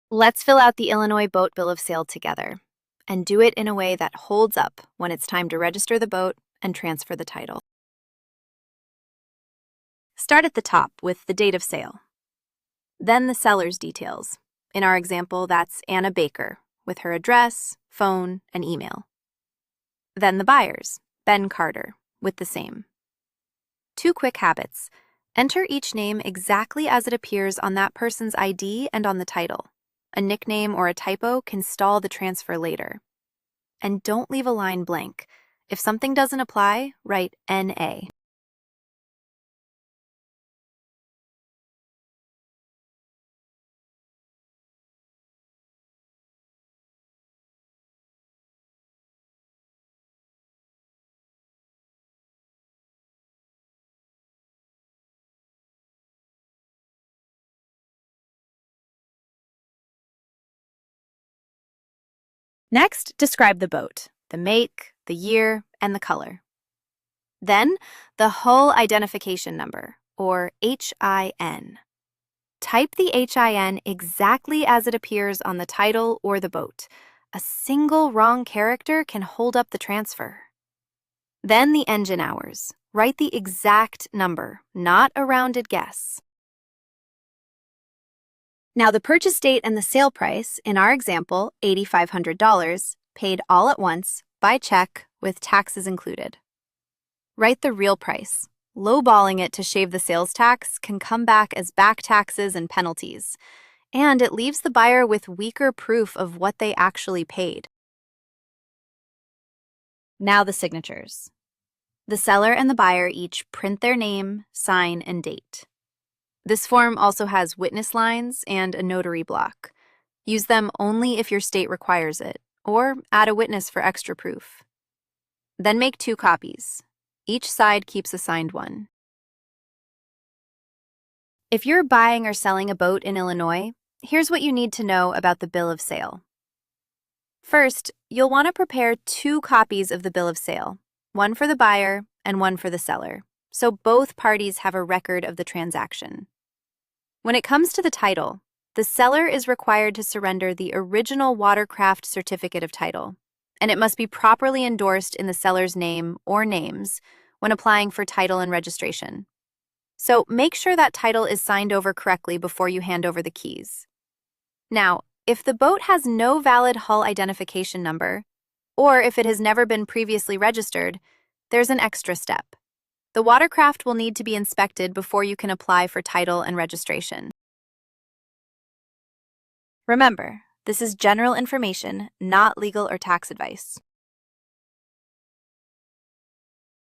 Let's fill out the Illinois Boat Bill of Sale together and do it in a way that holds up when it's time to register the boat and transfer the title. Start at the top with the date of sale. Then the seller's details. In our example, that's Anna Baker, with her address, phone, and email. Then the buyers, Ben Carter, with the same. 2 quick habits. Enter each name exactly as it appears on that person's ID and on the title. A nickname or a typo can stall the transfer later. And don't leave a line blank. If something doesn't apply, write NA. Next, describe the boat, the make, the year, and the color. Then, the hull identification number, or HIN. Type the HIN exactly as it appears on the title or the boat. A single wrong character can hold up the transfer. Then the engine hours. Write the exact number, not a rounded guess. Now the purchase date and the sale price, in our example, $8,500, paid all at once, by check, with taxes included. Write the real price. Lowballing it to shave the sales tax can come back as back taxes and penalties, and it leaves the buyer with weaker proof of what they actually paid. Now the signatures. The seller and the buyer each print their name, sign, and date. This form also has witness lines and a notary block. Use them only if your state requires it, or add a witness for extra proof. Then make 2 copies. Each side keeps a signed one. If you're buying or selling a boat in Illinois, here's what you need to know about the bill of sale. First, you'll want to prepare 2 copies of the bill of sale, one for the buyer and one for the seller, so both parties have a record of the transaction. When it comes to the title, the seller is required to surrender the original watercraft certificate of title, and it must be properly endorsed in the seller's name or names when applying for title and registration. So make sure that title is signed over correctly before you hand over the keys. Now, if the boat has no valid hull identification number, or if it has never been previously registered, there's an extra step. The watercraft will need to be inspected before you can apply for title and registration. Remember, this is general information, not legal or tax advice.